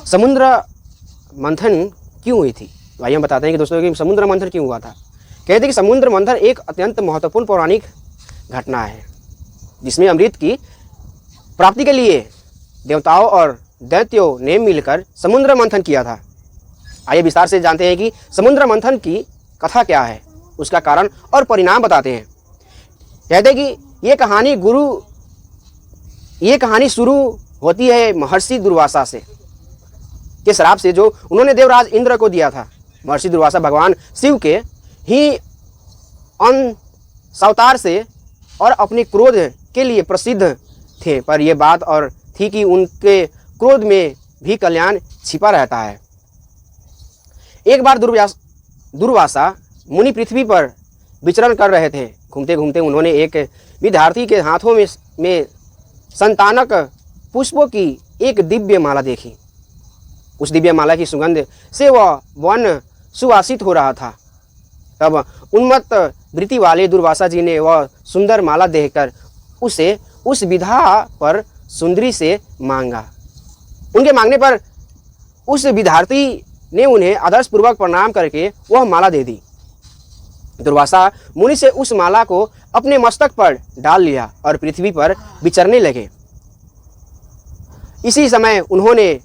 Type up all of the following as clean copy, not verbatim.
समुद्र मंथन क्यों हुई थी? भाई हम बताते हैं कि दोस्तों कि समुद्र मंथन क्यों हुआ था। कहते हैं कि समुद्र मंथन एक अत्यंत महत्वपूर्ण पौराणिक घटना है जिसमें अमृत की प्राप्ति के लिए देवताओं और दैत्यों ने मिलकर समुद्र मंथन किया था। आइए विस्तार से जानते हैं कि समुद्र मंथन की कथा क्या है, उसका कारण और परिणाम बताते हैं। कहते हैं कि ये कहानी शुरू होती है महर्षि दुर्वासा से के श्राप से जो उन्होंने देवराज इंद्र को दिया था। महर्षि दुर्वासा भगवान शिव के ही अंश अवतार से और अपने क्रोध के लिए प्रसिद्ध थे, पर यह बात और थी कि उनके क्रोध में भी कल्याण छिपा रहता है। एक बार दुर्वासा मुनि पृथ्वी पर विचरण कर रहे थे। घूमते घूमते उन्होंने एक विद्यार्थी के हाथों में संतानक पुष्पों की एक दिव्य माला देखी। उस दिव्य माला की सुगंध से वह वन सुवासित हो रहा था। तब उन्मत्त वृत्ति वाले दुर्वासा जी ने वह सुंदर माला देखकर उसे उस विधा पर सुंदरी से मांगा। उनके मांगने पर उस विद्यार्थी ने उन्हें आदर्शपूर्वक प्रणाम करके वह माला दे दी। दुर्वासा मुनि से उस माला को अपने मस्तक पर डाल लिया और पृथ्वी पर विचरने लगे। इसी समय उन्होंने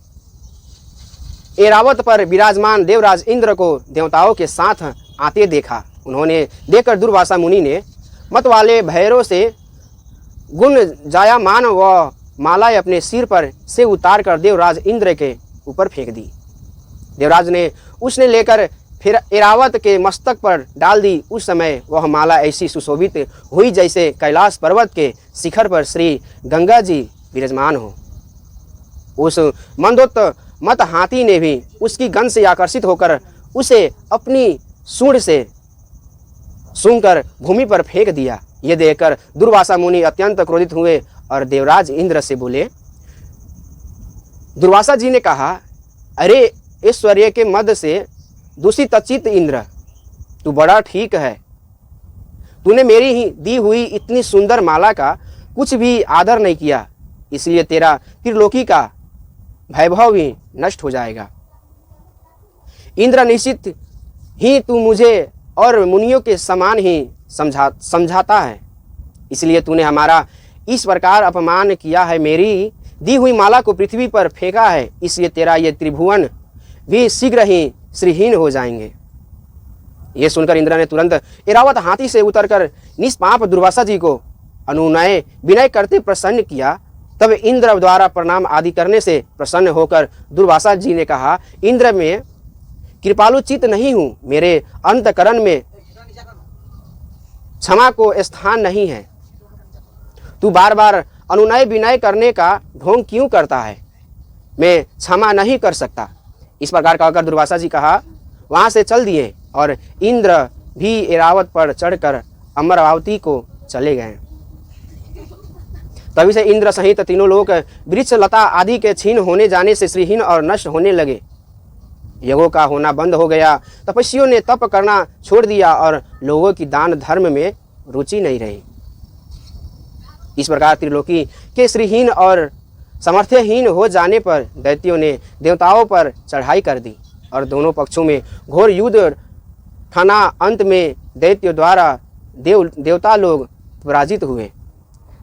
ऐरावत पर विराजमान देवराज इंद्र को देवताओं के साथ आते देखा। उन्होंने देखकर दुर्वासा मुनि ने मत वाले भैरव से गुण जायामान व मालाएं अपने सिर पर से उतार कर देवराज इंद्र के ऊपर फेंक दी। देवराज ने उसने लेकर फिर ऐरावत के मस्तक पर डाल दी। उस समय वह माला ऐसी सुशोभित हुई जैसे कैलाश पर्वत के शिखर पर श्री गंगा जी विराजमान हो। उस मंदोत्तम हाथी ने भी उसकी गंध से आकर्षित होकर उसे अपनी सूंड से सूंघकर भूमि पर फेंक दिया। यह देखकर दुर्वासा मुनि अत्यंत क्रोधित हुए और देवराज इंद्र से बोले। दुर्वासा जी ने कहा, अरे ऐश्वर्य के मद से दूषित चित्त इंद्र, तू बड़ा ठीक है। तूने मेरी ही दी हुई इतनी सुंदर माला का कुछ भी आदर नहीं किया, इसलिए तेरा त्रिलोकी का वैभव भी नष्ट हो जाएगा। इंद्र, निश्चित ही तू मुझे और मुनियों के समान ही समझाता है, इसलिए तूने हमारा इस प्रकार अपमान किया है। मेरी दी हुई माला को पृथ्वी पर फेंका है, इसलिए तेरा ये त्रिभुवन भी शीघ्र ही श्रीहीन हो जाएंगे। ये सुनकर इंद्र ने तुरंत ऐरावत हाथी से उतरकर निष्पाप दुर्वासा जी को अनुनय विनय करते प्रसन्न किया। तब इंद्र द्वारा प्रणाम आदि करने से प्रसन्न होकर दुर्वासा जी ने कहा, इंद्र, में कृपालु चित्त नहीं हूँ, मेरे अंतकरण में क्षमा को स्थान नहीं है। तू बार बार अनुनय विनय करने का ढोंग क्यों करता है? मैं क्षमा नहीं कर सकता। इस प्रकार कहकर दुर्वासा जी वहां से चल दिए और इंद्र भी ऐरावत पर चढ़कर अमरावती को चले गए। तभी से इंद्र सहित तीनों लोग वृक्ष लता आदि के छीन होने जाने से श्रीहीन और नष्ट होने लगे। यज्ञों का होना बंद हो गया। तपस्वियों ने तप करना छोड़ दिया और लोगों की दान धर्म में रुचि नहीं रही। इस प्रकार त्रिलोकी के श्रीहीन और सामर्थ्यहीन हो जाने पर दैत्यों ने देवताओं पर चढ़ाई कर दी और दोनों पक्षों में घोर युद्ध ठाना। अंत में दैत्यों द्वारा देवता लोग पराजित हुए।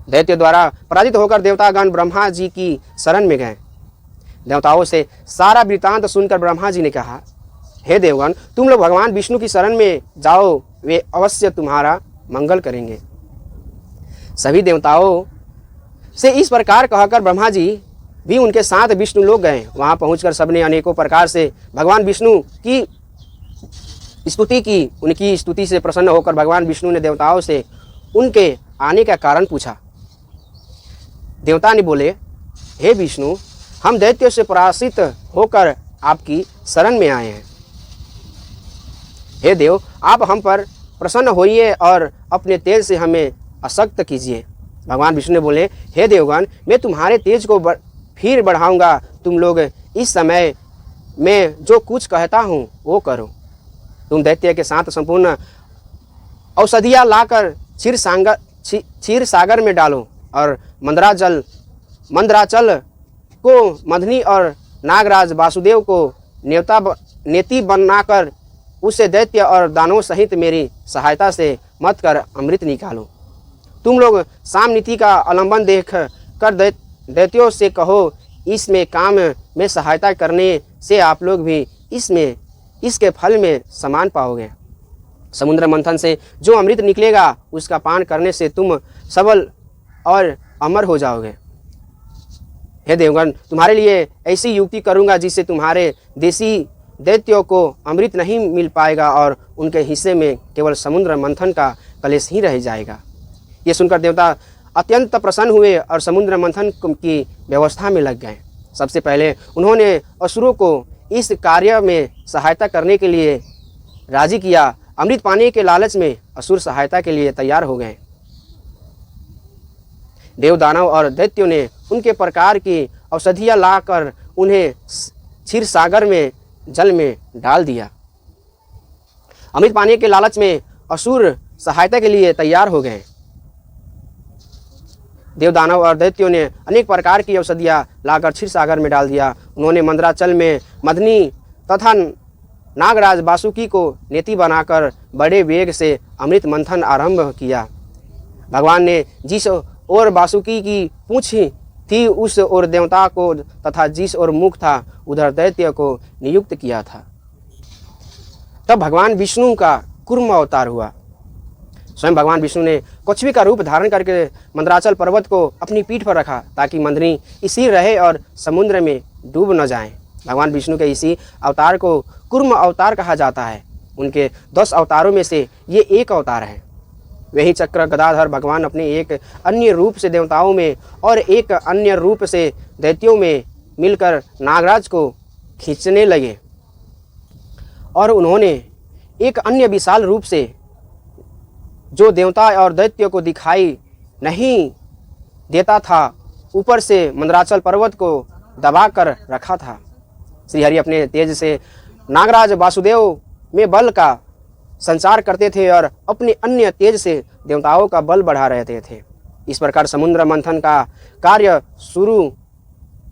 दैत्य द्वारा पराजित होकर देवतागण ब्रह्मा जी की शरण में गए। देवताओं से सारा वृत्तांत सुनकर ब्रह्मा जी ने कहा, हे देवगण, तुम लोग भगवान विष्णु की शरण में जाओ, वे अवश्य तुम्हारा मंगल करेंगे। सभी देवताओं से इस प्रकार कहकर ब्रह्मा जी भी उनके साथ विष्णु लोग गए। वहां पहुंचकर सबने अनेकों प्रकार से भगवान विष्णु की स्तुति की। उनकी स्तुति से प्रसन्न होकर भगवान विष्णु ने देवताओं से उनके आने का कारण पूछा। देवता ने बोले, हे विष्णु, हम दैत्यों से पराजित होकर आपकी शरण में आए हैं। हे देव, आप हम पर प्रसन्न होइए और अपने तेज से हमें अशक्त कीजिए। भगवान विष्णु ने बोले, हे देवगण, मैं तुम्हारे तेज को फिर बढ़ाऊंगा। तुम लोग इस समय मैं जो कुछ कहता हूँ वो करो। तुम दैत्य के साथ संपूर्ण औषधियाँ लाकर क्षीर सागर में डालो और मंदराचल को मधनी और नागराज वासुदेव को नेति बनाकर उससे दैत्य और दानवों सहित मेरी सहायता से मत कर अमृत निकालो। तुम लोग साम नीति का अवलंबन देख कर दैत्यों से कहो, इसमें काम में सहायता करने से आप लोग भी इसके फल में समान पाओगे। समुद्र मंथन से जो अमृत निकलेगा उसका पान करने से तुम सबल और अमर हो जाओगे। हे देवगण, तुम्हारे लिए ऐसी युक्ति करूंगा जिससे तुम्हारे देशी दैत्यों को अमृत नहीं मिल पाएगा और उनके हिस्से में केवल समुद्र मंथन का कलेश ही रह जाएगा। ये सुनकर देवता अत्यंत प्रसन्न हुए और समुद्र मंथन की व्यवस्था में लग गए। सबसे पहले उन्होंने असुरों को इस कार्य में सहायता करने के लिए राजी किया। अमृत पाने के लालच में असुर सहायता के लिए तैयार हो गए। देव दानव और दैत्यों ने उनके प्रकार की औषधियाँ लाकर उन्हें क्षीर सागर में जल में डाल दिया। अमृत पाने के लालच में असुर सहायता के लिए तैयार हो गए। देव दानव और दैत्यों ने अनेक प्रकार की औषधियाँ लाकर क्षीर सागर में डाल दिया। उन्होंने मंदराचल में मदनी तथा नागराज वासुकी को नेति बनाकर बड़े वेग से अमृत मंथन आरंभ किया। भगवान ने जिस ओर वासुकी की पूंछ थी उस ओर देवता को तथा जिस ओर मुख था उधर दैत्य को नियुक्त किया था। तब भगवान विष्णु का कूर्म अवतार हुआ। स्वयं भगवान विष्णु ने कछुए का रूप धारण करके मंदराचल पर्वत को अपनी पीठ पर रखा ताकि मंदरी इसी रहे और समुद्र में डूब न जाए। भगवान विष्णु के इसी अवतार को कूर्म अवतार कहा जाता है। उनके 10 अवतारों में से ये एक अवतार है। वही चक्र गदाधर भगवान अपने एक अन्य रूप से देवताओं में और एक अन्य रूप से दैत्यों में मिलकर नागराज को खींचने लगे और उन्होंने एक अन्य विशाल रूप से जो देवता और दैत्यों को दिखाई नहीं देता था ऊपर से मंदराचल पर्वत को दबा कर रखा था। श्रीहरि अपने तेज से नागराज वासुदेव में बल का संचार करते थे और अपने अन्य तेज से देवताओं का बल बढ़ा रहते थे। इस प्रकार समुद्र मंथन का कार्य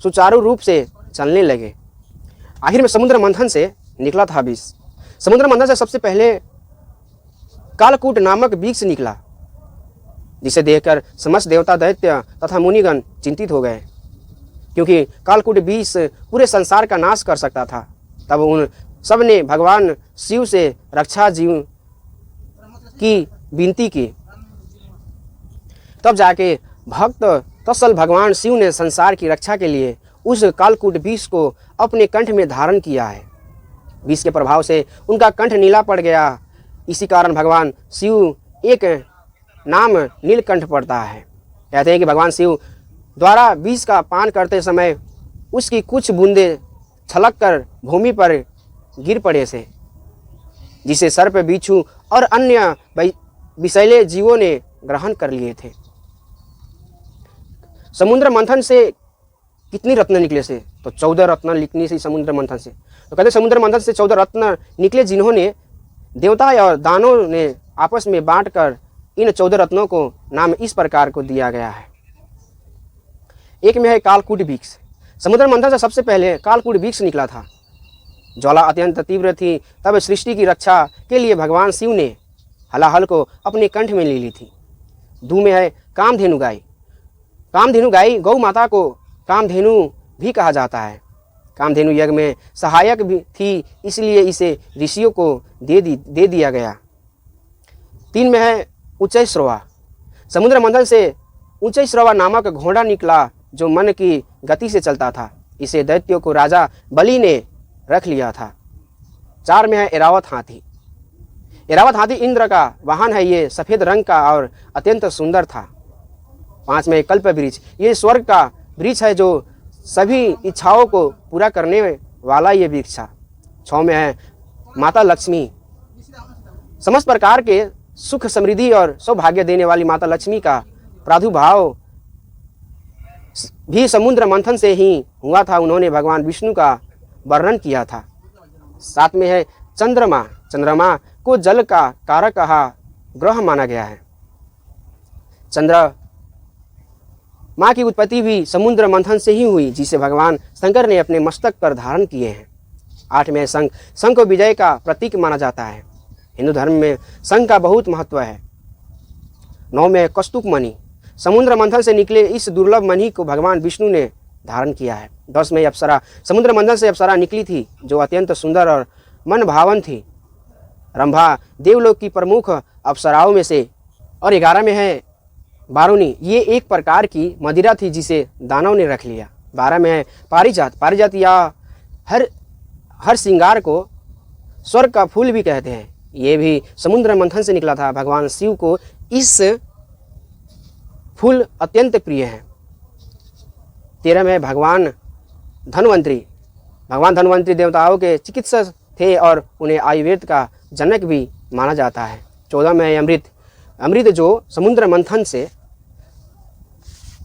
सुचारू रूप से चलने लगे। आखिर में समुद्र मंथन से निकला था विष। समुद्र मंथन से सबसे पहले कालकूट नामक वृक्ष निकला, जिसे देखकर समस्त देवता दैत्य तथा मुनिगण चिंतित हो गए, क्योंकि कालकूट विष पूरे संसार का नाश कर सकता था। तब उन सब ने भगवान शिव से रक्षा जीव की विनती की। तब जाके भक्त तत्सल भगवान शिव ने संसार की रक्षा के लिए उस कालकूट विष को अपने कंठ में धारण किया है। विष के प्रभाव से उनका कंठ नीला पड़ गया। इसी कारण भगवान शिव एक नाम नीलकंठ पड़ता है। कहते हैं कि भगवान शिव द्वारा विष का पान करते समय उसकी कुछ बूंदें छलक कर भूमि पर गिर पड़े से, जिसे सर्प बिच्छू और अन्य विषैले जीवों ने ग्रहण कर लिए थे। समुद्र मंथन से कितनी रत्न निकले से? तो 14 रत्न निकली से समुद्र मंथन से। तो कहते समुद्र मंथन से 14 रत्न निकले, जिन्होंने देवता और दानवों ने आपस में बांटकर इन 14 रत्नों को नाम इस प्रकार को दिया गया है। एक में है कालकूट वृक्ष। समुद्र मंथन से सबसे पहले कालकूट वृक्ष निकला था। ज्वाला अत्यंत तीव्र थी, तब सृष्टि की रक्षा के लिए भगवान शिव ने हलाहल को अपने कंठ में ले ली थी। दू में है कामधेनु गाय। कामधेनु गाय गौ माता को कामधेनु भी कहा जाता है। कामधेनु यज्ञ में सहायक भी थी, इसलिए इसे ऋषियों को दे दिया गया। 3 में है उच्चैश्रवा। समुद्र मंथन से उच्चैश्रवा नामक घोड़ा निकला जो मन की गति से चलता था। इसे दैत्यों को राजा बलि ने रख लिया था। 4 में है ऐरावत हाथी। ऐरावत हाथी इंद्र का वाहन है। ये सफ़ेद रंग का और अत्यंत सुंदर था। 5 में कल्प वृक्ष। ये स्वर्ग का वृक्ष है जो सभी इच्छाओं को पूरा करने वाला ये वृक्ष था। 6 में है माता लक्ष्मी। समस्त प्रकार के सुख समृद्धि और सौभाग्य देने वाली माता लक्ष्मी का प्रादुर्भाव भी समुद्र मंथन से ही हुआ था। उन्होंने भगवान विष्णु का वर्णन किया था। 7 में है चंद्रमा। चंद्रमा को जल का कारक ग्रह माना गया है। चंद्र माँ की उत्पत्ति भी समुद्र मंथन से ही हुई, जिसे भगवान शंकर ने अपने मस्तक पर धारण किए हैं। 8वें शंख, शंख को विजय का प्रतीक माना जाता है। हिंदू धर्म में शंख का बहुत महत्व है। 9वें कौस्तुभ मणि, समुद्र मंथन से निकले इस दुर्लभ मणि को भगवान विष्णु ने धारण किया है। 10वें अप्सरा, समुद्र मंथन से अप्सरा निकली थी जो अत्यंत सुंदर और मन भावन थी। रंभा देवलोक की प्रमुख अप्सराओं में से। और 11 में है बारूनी, ये एक प्रकार की मदिरा थी जिसे दानव ने रख लिया। 12 में है पारिजात, पारिजात या हर श्रृंगार को स्वर्ग का फूल भी कहते हैं। ये भी समुद्र मंथन से निकला था। भगवान शिव को इस फूल अत्यंत प्रिय है। 13 में भगवान धन्वंतरी, भगवान धन्वंतरी देवताओं के चिकित्सक थे और उन्हें आयुर्वेद का जनक भी माना जाता है। 14 में है अमृत, अमृत जो समुद्र मंथन से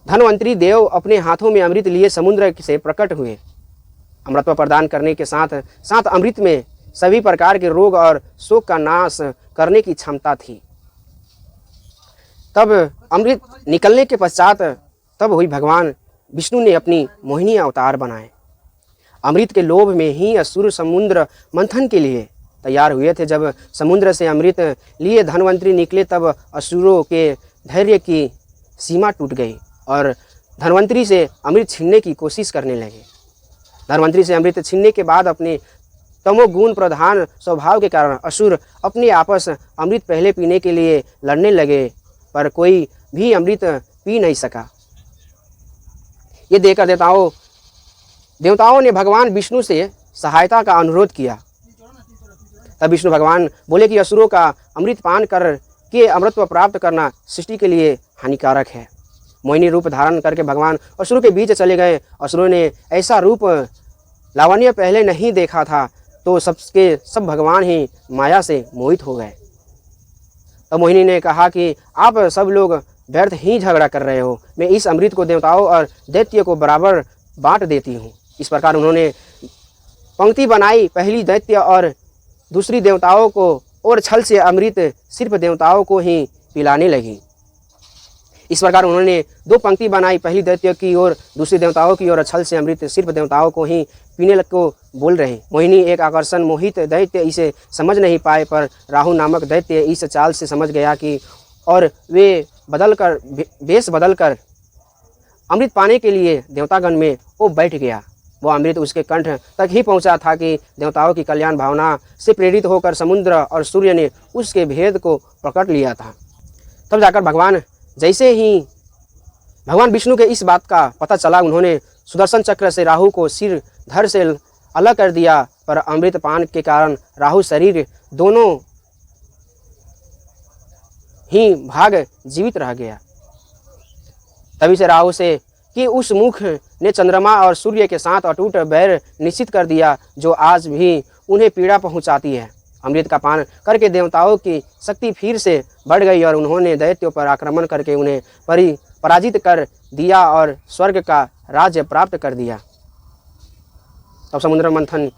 धन्वंतरी देव अपने हाथों में अमृत लिए समुद्र से प्रकट हुए। अमृतत्व प्रदान करने के साथ साथ अमृत में सभी प्रकार के रोग और शोक का नाश करने की क्षमता थी। तब अमृत निकलने के पश्चात तब हुई भगवान विष्णु ने अपनी मोहिनी अवतार बनाए। अमृत के लोभ में ही असुर समुद्र मंथन के लिए तैयार हुए थे। जब समुद्र से अमृत लिए धन्वंतरी निकले तब असुरों के धैर्य की सीमा टूट गई और धन्वंतरी से अमृत छीनने की कोशिश करने लगे। धन्वंतरी से अमृत छीनने के बाद अपने तमोगुण प्रधान स्वभाव के कारण असुर अपने आपस अमृत पहले पीने के लिए लड़ने लगे, पर कोई भी अमृत पी नहीं सका। ये देखकर देवताओं ने भगवान विष्णु से सहायता का अनुरोध किया। तब विष्णु भगवान बोले कि असुरों का अमृत पान कर के अमृतत्व प्राप्त करना सृष्टि के लिए हानिकारक है। मोहिनी रूप धारण करके भगवान असुरों के बीच चले गए। असुरों ने ऐसा रूप लावण्य पहले नहीं देखा था, तो सबके सब भगवान ही माया से मोहित हो गए। तब मोहिनी ने कहा कि आप सब लोग व्यर्थ ही झगड़ा कर रहे हो, मैं इस अमृत को देवताओं और दैत्य को बराबर बांट देती हूँ। इस प्रकार उन्होंने पंक्ति बनाई, पहली दैत्य और दूसरी देवताओं को, और छल से अमृत सिर्फ देवताओं को ही पिलाने लगी। इस प्रकार उन्होंने 2 पंक्ति बनाई, पहली दैत्य की और दूसरी देवताओं की, और छल से अमृत सिर्फ देवताओं को ही पीने को बोल रहे। मोहिनी एक आकर्षण मोहित दैत्य इसे समझ नहीं पाए, पर राहु नामक दैत्य इस चाल से समझ गया कि, और वे वेश बदलकर अमृत पाने के लिए देवतागण में वो बैठ गया। वो अमृत उसके कंठ तक ही पहुंचा था कि देवताओं की कल्याण भावना से प्रेरित होकर समुद्र और सूर्य ने उसके भेद को पकड़ लिया था। तब जाकर जैसे ही भगवान विष्णु के इस बात का पता चला, उन्होंने सुदर्शन चक्र से राहु को सिर धड़ से अलग कर दिया, पर अमृत पान के कारण राहु शरीर दोनों ही भाग जीवित रह गया। तभी से राहु से कि उस मुख ने चंद्रमा और सूर्य के साथ अटूट बैर निश्चित कर दिया, जो आज भी उन्हें पीड़ा पहुंचाती है। अमृत का पान करके देवताओं की शक्ति फिर से बढ़ गई और उन्होंने दैत्यों पर आक्रमण करके उन्हें पराजित कर दिया और स्वर्ग का राज्य प्राप्त कर दिया। तब समुद्र मंथन